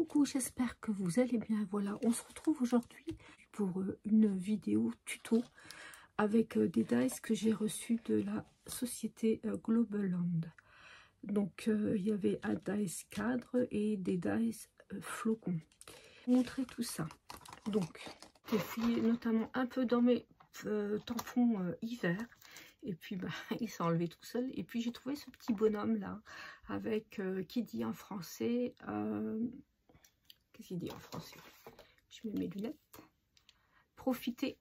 Coucou, j'espère que vous allez bien. Voilà, on se retrouve aujourd'hui pour une vidéo tuto avec des dies que j'ai reçus de la société Globaland. Donc il y avait un dies cadre et des dies flocons. Je vais vous montrer tout ça. Donc j'ai fouillé notamment un peu dans mes tampons hiver. Et puis bah, il s'est enlevé tout seul. Et puis j'ai trouvé ce petit bonhomme là avec qui dit en français qu'est-ce qu'il dit en français? Je mets mes lunettes. Profitez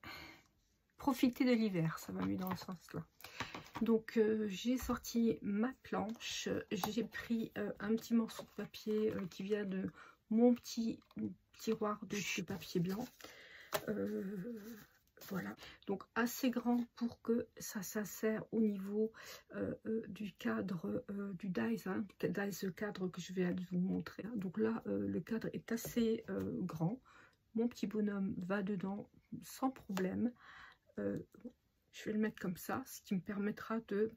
de l'hiver, ça va mieux dans ce sens là. Donc j'ai sorti ma planche, j'ai pris un petit morceau de papier qui vient de mon petit tiroir de papier blanc. Voilà, donc assez grand pour que ça sert au niveau du cadre du dies, hein, dies cadre que je vais vous montrer. Donc là, le cadre est assez grand. Mon petit bonhomme va dedans sans problème. Je vais le mettre comme ça, ce qui me permettra de,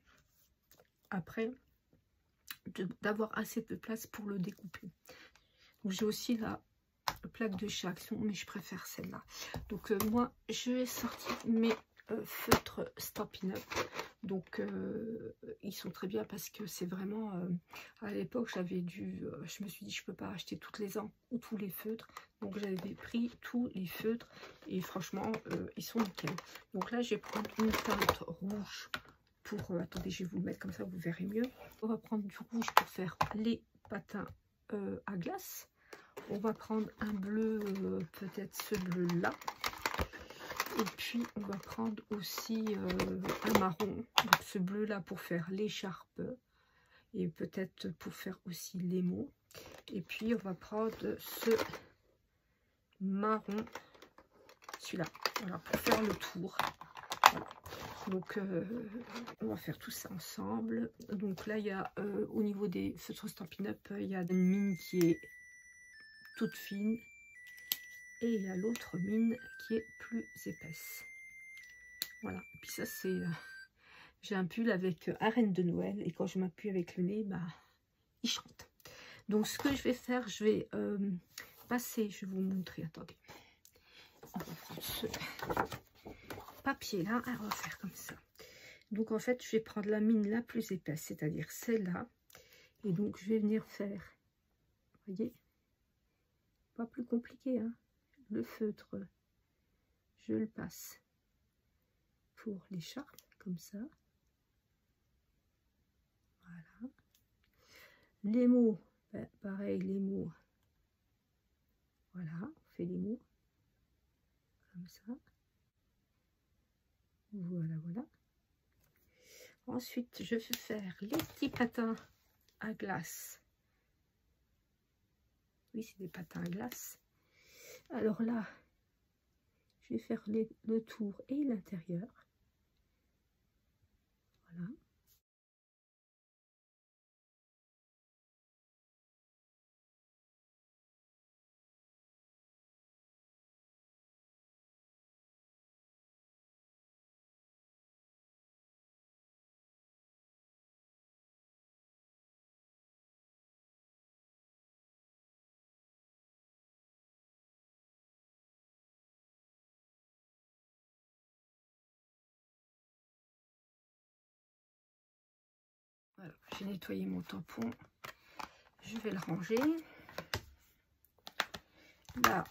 après, d'avoir assez de place pour le découper. J'ai aussi la plaque de chez Action, mais je préfère celle-là. Donc moi j'ai sorti mes feutres Stampin' Up. Donc ils sont très bien parce que c'est vraiment à l'époque j'avais dû je me suis dit je peux pas acheter toutes les ans ou tous les feutres, donc j'avais pris tous les feutres et franchement ils sont nickel. Donc là je vais prendre une teinte rouge pour attendez, je vais vous le mettre comme ça vous verrez mieux. On va prendre du rouge pour faire les patins à glace. On va prendre un bleu, peut-être ce bleu là. Et puis on va prendre aussi un marron, donc ce bleu là pour faire l'écharpe et peut-être pour faire aussi les mots. Et puis on va prendre ce marron, celui-là, voilà, pour faire le tour. Voilà. Donc on va faire tout ça ensemble. Donc là il y a au niveau des feutres Stampin' Up, il y a une mine qui est toute fine et il y a l'autre mine qui est plus épaisse. Voilà, et puis ça c'est j'ai un pull avec Arène de Noël et quand je m'appuie avec le nez, bah il chante. Donc ce que je vais faire, je vais passer, je vais vous montrer, attendez, on va prendre ce papier là, on va faire comme ça. Donc en fait je vais prendre la mine la plus épaisse, c'est-à-dire celle-là, et donc je vais venir faire, vous voyez, pas plus compliqué, hein. Le feutre, je le passe pour l'écharpe, comme ça. Voilà. Les mots, ben, pareil, les mots. Voilà, on fait les mots. Comme ça. Voilà, voilà. Ensuite, je vais faire les petits patins à glace. Oui, c'est des patins à glace. Alors là, je vais faire le tour et l'intérieur. Voilà. Voilà, j'ai nettoyé mon tampon. Je vais le ranger. Là,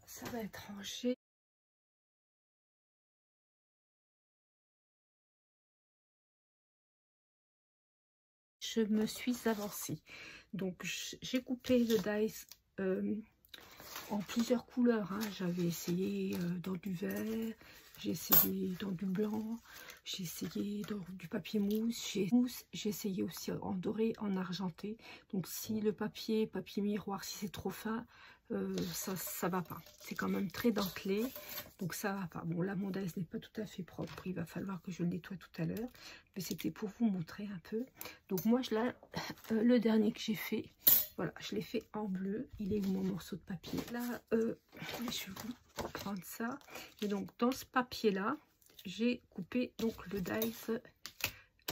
ça va être rangé. Je me suis avancée. Donc j'ai coupé le dies en plusieurs couleurs, hein. J'avais essayé dans du vert, j'ai essayé dans du blanc, j'ai essayé dans du papier mousse, j'ai essayé aussi en doré, en argenté. Donc si le papier miroir, si c'est trop fin, ça va pas. C'est quand même très dentelé, donc ça va pas. Bon, là mon dies n'est pas tout à fait propre, il va falloir que je le nettoie tout à l'heure, mais c'était pour vous montrer un peu. Donc moi le dernier que j'ai fait, voilà, je l'ai fait en bleu. Il est où mon morceau de papier? Là, je vais vous prendre ça. Et donc, dans ce papier-là, j'ai coupé donc le dies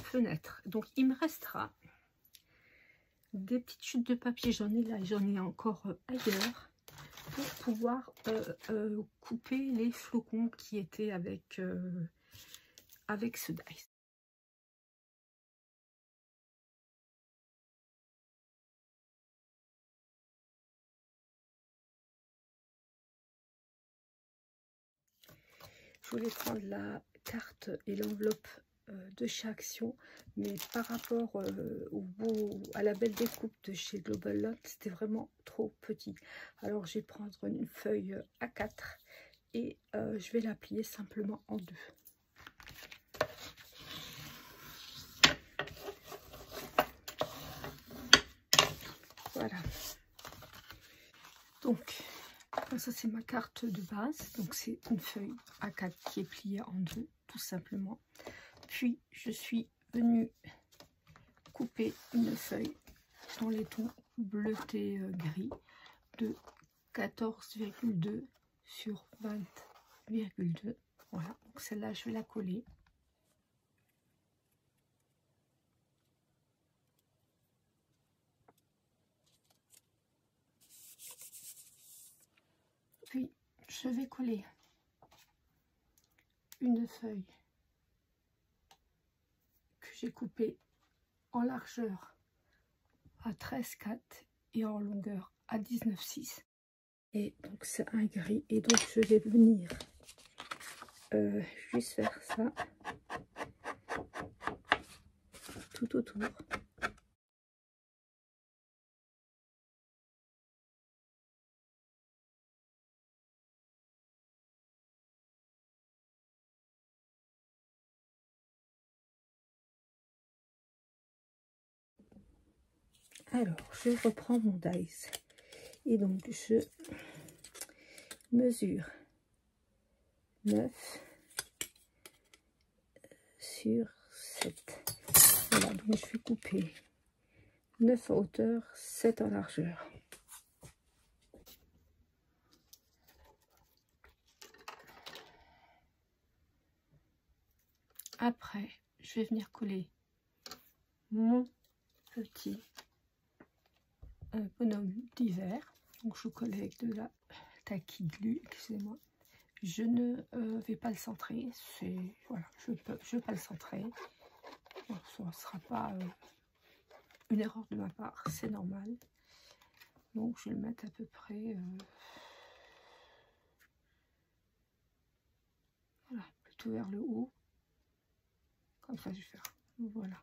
fenêtre. Donc, il me restera des petites chutes de papier. J'en ai là et j'en ai encore ailleurs pour pouvoir couper les flocons qui étaient avec, avec ce dice. Je voulais prendre la carte et l'enveloppe de chez Action, mais par rapport à la belle découpe de chez Global Lot, c'était vraiment trop petit. Alors je vais prendre une feuille A4 et je vais la plier simplement en deux. Voilà. Donc, ça c'est ma carte de base. Donc c'est une feuille A4 qui est pliée en deux, tout simplement. Puis je suis venue couper une feuille dans les tons bleuté gris de 14,2 sur 20,2. Voilà, donc celle-là je vais la coller. Puis je vais coller une feuille que j'ai coupée en largeur à 13,4 et en longueur à 19,6. Et donc c'est un gris. Et donc je vais venir juste faire ça tout autour. Alors, je reprends mon dice et donc je mesure 9 sur 7. Voilà, donc je vais couper 9 en hauteur, 7 en largeur. Après, je vais venir coller mon petit bonhomme d'hiver. Donc je colle avec de la tacky glue, excusez-moi. Je ne vais pas le centrer, c'est voilà, je vais pas le centrer. Bon, ça ne sera pas une erreur de ma part, c'est normal. Donc je vais le mettre à peu près voilà, plutôt vers le haut. Comme ça je vais faire. Voilà.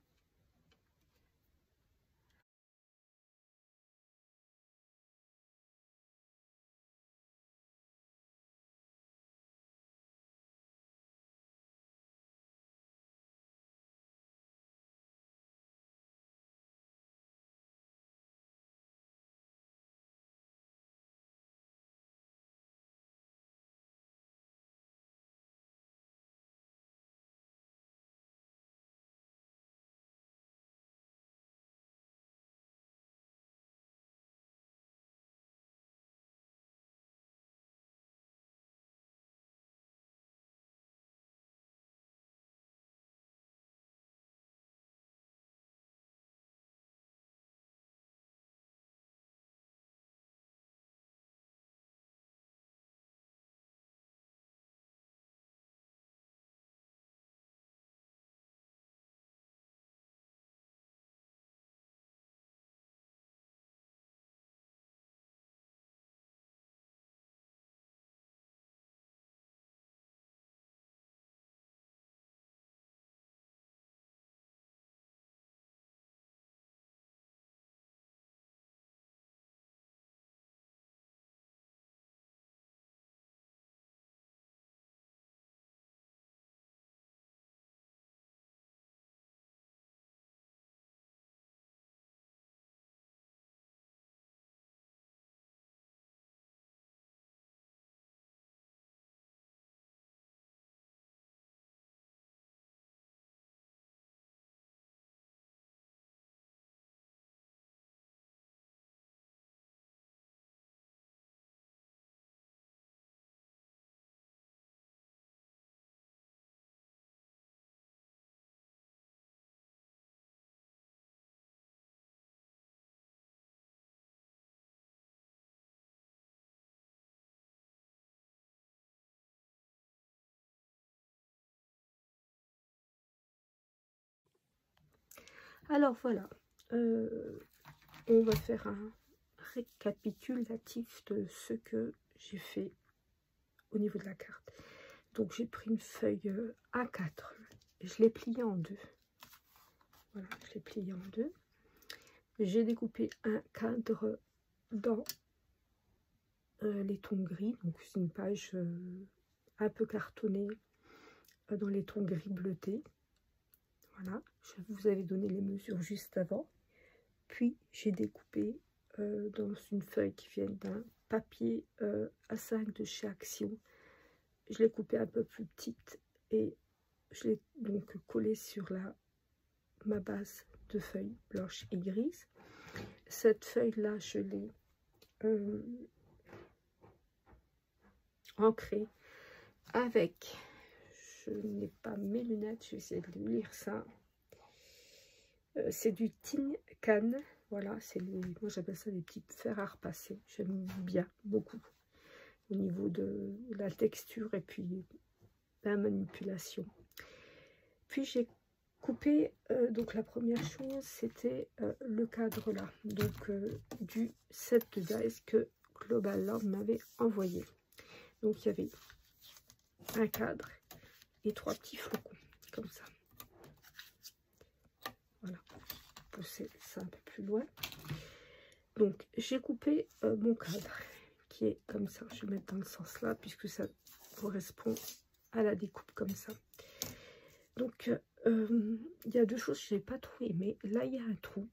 Alors voilà, on va faire un récapitulatif de ce que j'ai fait au niveau de la carte. Donc j'ai pris une feuille A4, je l'ai pliée en deux. Voilà, je l'ai pliée en deux. J'ai découpé un cadre dans les tons gris, donc c'est une page un peu cartonnée dans les tons gris bleutés. Voilà, je vous avais donné les mesures juste avant. Puis j'ai découpé dans une feuille qui vient d'un papier A5 de chez Action. Je l'ai coupée un peu plus petite et je l'ai donc collée sur ma base de feuilles blanches et grises. Cette feuille là, je l'ai ancrée avec, je n'ai pas mes lunettes, je vais essayer de lire ça. C'est du tin can, voilà, c'est moi j'appelle ça des petits fers à repasser. J'aime bien beaucoup au niveau de la texture et puis la manipulation. Puis j'ai coupé, donc la première chose c'était le cadre là, donc du set de dies que Global Love m'avait envoyé. Donc il y avait un cadre et 3 petits flocons comme ça. Voilà, pousser ça un peu plus loin. Donc j'ai coupé mon cadre qui est comme ça. Je vais mettre dans le sens là puisque ça correspond à la découpe comme ça. Donc il y a deux choses que je n'ai pas trop aimé. Là il y a un trou.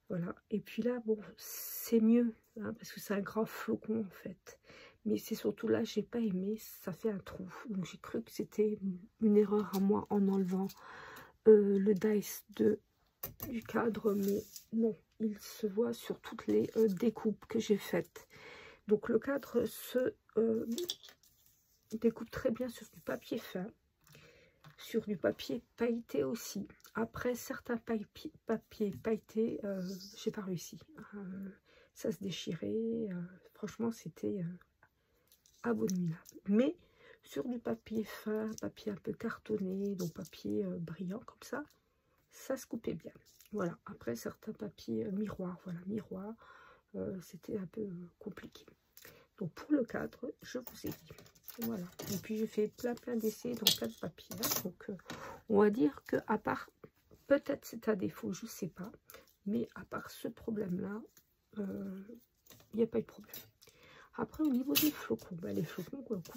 Voilà. Et puis là, bon, c'est mieux hein, parce que c'est un grand flocon en fait. Mais c'est surtout là, j'ai pas aimé, ça fait un trou. Donc j'ai cru que c'était une erreur à moi en enlevant le dice du cadre, mais non, il se voit sur toutes les découpes que j'ai faites. Donc le cadre se découpe très bien sur du papier fin, sur du papier pailleté aussi. Après certains papiers pailletés, j'ai pas réussi. Ça se déchirait, franchement c'était abominable. Mais sur du papier fin, papier un peu cartonné, donc papier brillant comme ça, ça se coupait bien. Voilà, après certains papiers miroirs, voilà, miroir, c'était un peu compliqué. Donc pour le cadre, je vous ai dit. Voilà, et puis j'ai fait plein d'essais dans plein de papiers. Donc on va dire que à part, peut-être c'est un défaut, je sais pas, mais à part ce problème-là, il n'y a pas eu de problème. Après, au niveau des flocons, ben, les flocons coupent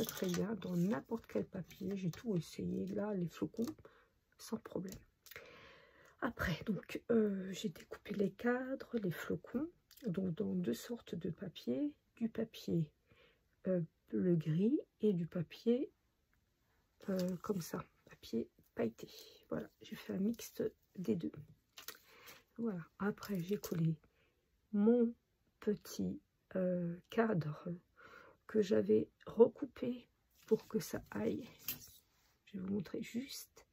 très bien dans n'importe quel papier. J'ai tout essayé. Là, les flocons, sans problème. Après, donc, j'ai découpé les cadres, les flocons, donc dans deux sortes de papier. Du papier bleu gris et du papier comme ça, papier pailleté. Voilà, j'ai fait un mixte des deux. Voilà, après, j'ai collé mon petit cadre que j'avais recoupé pour que ça aille. Je vais vous montrer juste.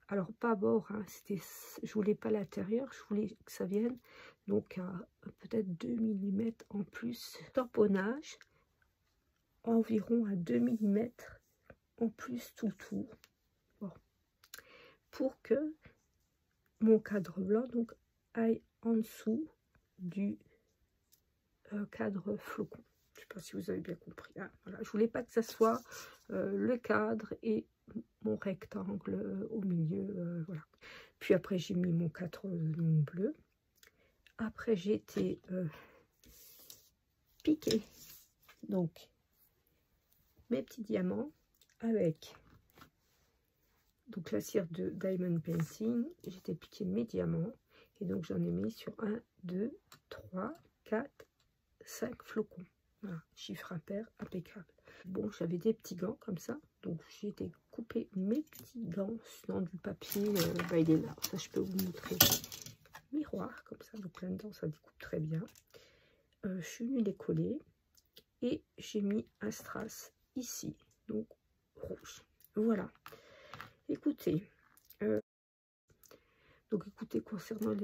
Alors pas à bord, hein, je voulais pas l'intérieur, je voulais que ça vienne donc à peut-être 2 mm en plus. Tamponnage environ à 2 mm en plus tout le tour. Bon. Pour que mon cadre blanc donc aille en dessous du cadre flocon. Je ne sais pas si vous avez bien compris. Hein. Voilà. Je voulais pas que ça soit le cadre et mon rectangle au milieu. Voilà. Puis après, j'ai mis mon cadre bleu. Après, j'ai été piquer donc mes petits diamants avec donc la cire de Diamond Painting. J'étais piqué mes diamants et donc j'en ai mis sur 1, 2, 3, 4, 5 flocons. Voilà, chiffre impair impeccable. Bon, j'avais des petits gants comme ça, donc j'ai été couper mes petits gants dans du papier. Bah, il est là, ça je peux vous montrer. Miroir comme ça, donc là-dedans ça découpe très bien. Je suis venue les coller et j'ai mis un strass ici, donc rouge. Voilà. Écoutez, concernant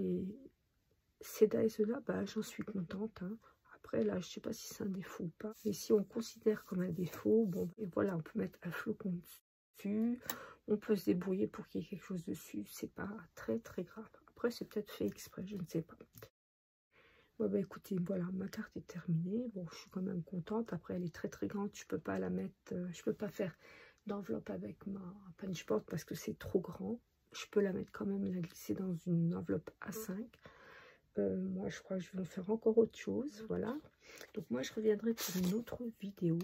ces dies là, bah, j'en suis contente. Hein. Après, là, je sais pas si c'est un défaut ou pas. Mais si on considère comme un défaut, bon, et voilà, on peut mettre un flocon dessus. on peut se débrouiller pour qu'il y ait quelque chose dessus. C'est pas très très grave. Après, c'est peut-être fait exprès, je ne sais pas. Ouais, bah écoutez, voilà, ma carte est terminée. Bon, je suis quand même contente. Après, elle est très très grande. Je peux pas la mettre, je peux pas faire d'enveloppe avec ma punchboard parce que c'est trop grand. Je peux la mettre quand même, la glisser dans une enveloppe A5. Moi, je crois que je vais en faire encore autre chose. Voilà. Donc, moi, je reviendrai pour une autre vidéo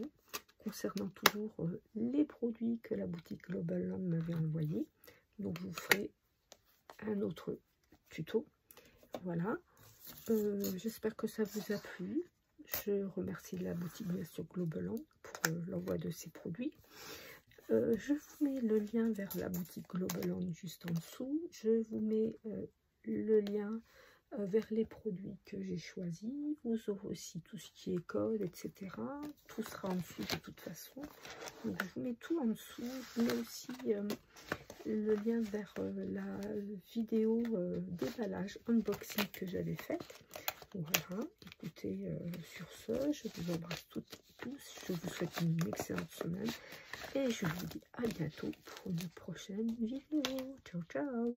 concernant toujours les produits que la boutique Global Land m'avait envoyés. Donc, je vous ferai un autre tuto. Voilà. J'espère que ça vous a plu. Je remercie la boutique bien sûr Global Land pour l'envoi de ces produits. Je vous mets le lien vers la boutique Global Land juste en dessous. Je vous mets le lien vers les produits que j'ai choisis. Vous aurez aussi tout ce qui est code, etc. Tout sera en dessous de toute façon. Donc, je vous mets tout en dessous. Je vous mets aussi le lien vers la vidéo déballage unboxing que j'avais faite. Voilà, écoutez, sur ce, je vous embrasse toutes et tous. Je vous souhaite une excellente semaine. Et je vous dis à bientôt pour une prochaine vidéo. Ciao, ciao!